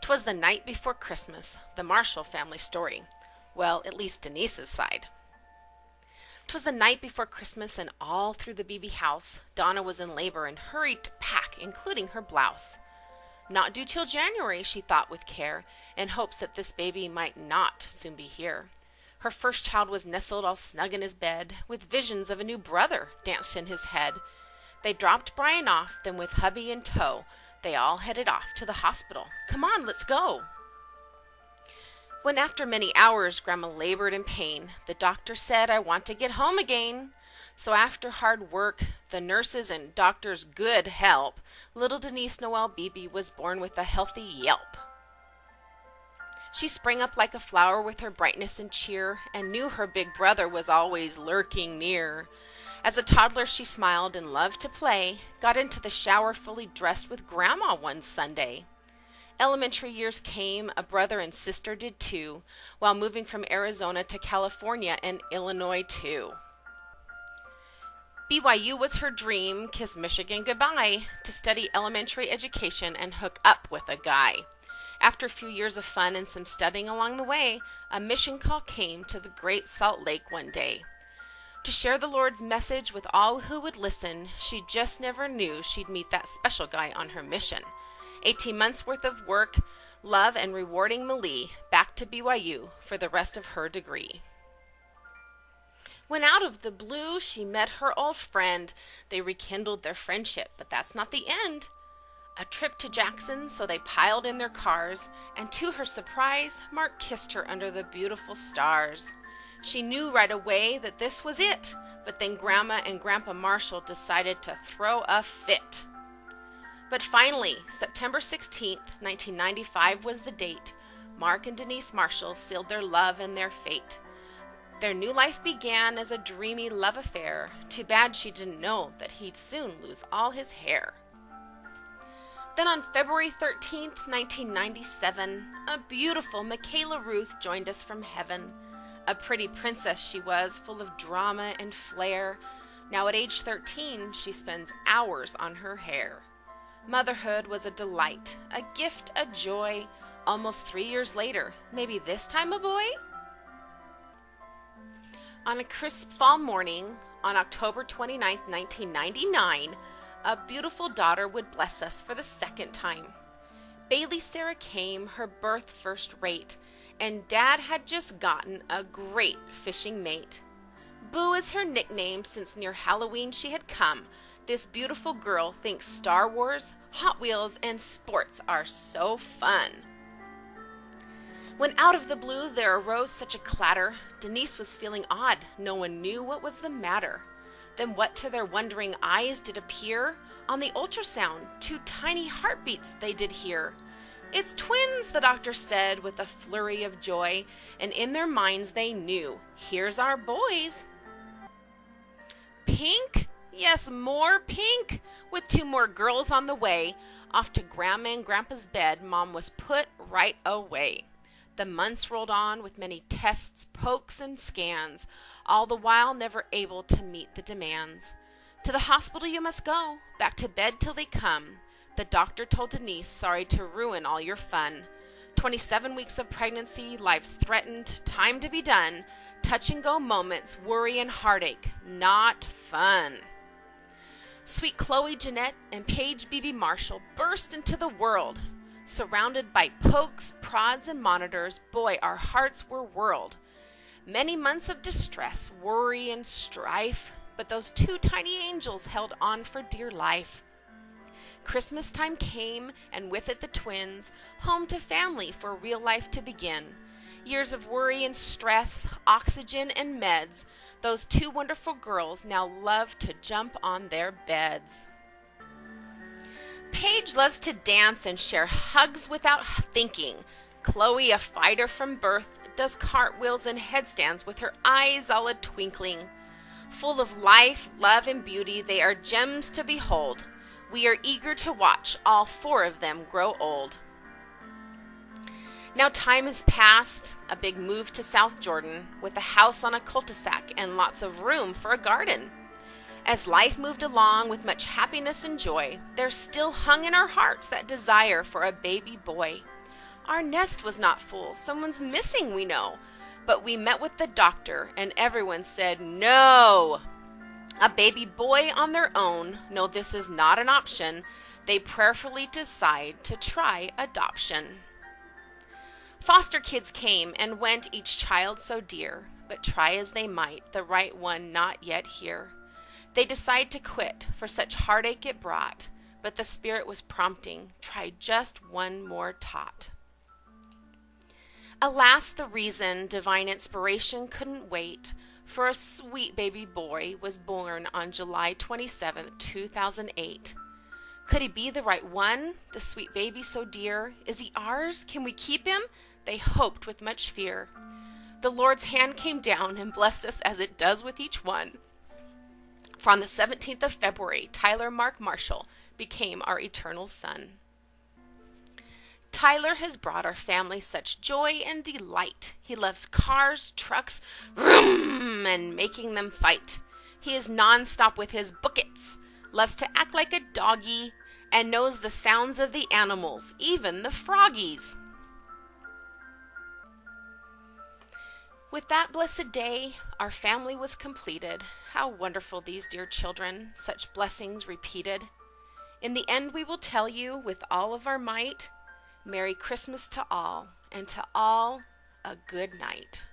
'Twas the night before Christmas, the Marshall family story. Well, at least Denise's side. 'Twas the night before Christmas, and all through the Beebe house, Donna was in labor and hurried to pack, including her blouse. Not due till January, she thought with care, in hopes that this baby might not soon be here. Her first child was nestled all snug in his bed, with visions of a new brother danced in his head. They dropped Brian off, then with hubby in tow, they all headed off to the hospital. Come on, let's go. When after many hours Grandma labored in pain, the doctor said, I want to get home again. So after hard work, the nurses and doctors' good help, little Denise Noel Beebe was born with a healthy yelp. She sprang up like a flower with her brightness and cheer, and knew her big brother was always lurking near. As a toddler she smiled and loved to play, got into the shower fully dressed with Grandma one Sunday. Elementary years came, a brother and sister did too, while moving from Arizona to California and Illinois too. BYU was her dream, kiss Michigan goodbye, to study elementary education and hook up with a guy. After a few years of fun and some studying along the way, a mission call came to the Great Salt Lake one day. To share the Lord's message with all who would listen, she just never knew she'd meet that special guy on her mission. 18 months worth of work, love, and rewarding Malie back to BYU for the rest of her degree. When out of the blue she met her old friend, they rekindled their friendship, but that's not the end. A trip to Jackson, so they piled in their cars, and to her surprise, Mark kissed her under the beautiful stars. She knew right away that this was it, but then Grandma and Grandpa Marshall decided to throw a fit. But finally, September 16th, 1995 was the date. Mark and Denise Marshall sealed their love and their fate. Their new life began as a dreamy love affair. Too bad she didn't know that he'd soon lose all his hair. Then on February 13th, 1997, a beautiful Michaela Ruth joined us from heaven. A pretty princess she was, full of drama and flair. Now at age 13, she spends hours on her hair. Motherhood was a delight, a gift, a joy. Almost 3 years later, maybe this time a boy? On a crisp fall morning, on October 29, 1999, a beautiful daughter would bless us for the second time. Bailey Sarah came, her birth first rate, and Dad had just gotten a great fishing mate. Boo is her nickname since near Halloween she had come. This beautiful girl thinks Star Wars, Hot Wheels, and sports are so fun. When out of the blue there arose such a clatter, Denise was feeling odd. No one knew what was the matter. Then what to their wondering eyes did appear? On the ultrasound, 2 tiny heartbeats they did hear. It's twins, the doctor said with a flurry of joy, and in their minds they knew, here's our boys. Pink? Yes, more pink. With 2 more girls on the way, off to Grandma and Grandpa's bed, Mom was put right away. The months rolled on with many tests, pokes, and scans, all the while never able to meet the demands. To the hospital you must go, back to bed till they come. The doctor told Denise, sorry to ruin all your fun. 27 weeks of pregnancy, life's threatened, time to be done. Touch and go moments, worry and heartache, not fun. Sweet Chloe Jeanette and Paige Beebe Marshall burst into the world. Surrounded by pokes, prods, and monitors, boy, our hearts were whirled. Many months of distress, worry, and strife, but those 2 tiny angels held on for dear life. Christmas time came, and with it the twins, home to family for real life to begin. Years of worry and stress, oxygen and meds, those 2 wonderful girls now love to jump on their beds. Paige loves to dance and share hugs without thinking. Chloe, a fighter from birth, does cartwheels and headstands with her eyes all a-twinkling. Full of life, love, and beauty, they are gems to behold. We are eager to watch all 4 of them grow old. Now time has passed, a big move to South Jordan, with a house on a cul-de-sac and lots of room for a garden. As life moved along with much happiness and joy, there still hung in our hearts that desire for a baby boy. Our nest was not full. Someone's missing, we know. But we met with the doctor, and everyone said no. A baby boy on their own, no, this is not an option. They prayerfully decide to try adoption. Foster kids came and went, each child so dear, but try as they might, the right one not yet here. They decide to quit, for such heartache it brought, but the Spirit was prompting, try just one more tot. Alas, the reason, divine inspiration couldn't wait, for a sweet baby boy was born on July 27, 2008. Could he be the right one, the sweet baby so dear? Is he ours? Can we keep him? They hoped with much fear. The Lord's hand came down and blessed us as it does with each one. For on the 17th of February, Tyler Mark Marshall became our eternal son. Tyler has brought our family such joy and delight. He loves cars, trucks, vroom, and making them fight. He is nonstop with his buckets, loves to act like a doggy, and knows the sounds of the animals, even the froggies. With that blessed day, our family was completed. How wonderful these dear children, such blessings repeated. In the end we will tell you with all of our might, Merry Christmas to all, and to all a good night.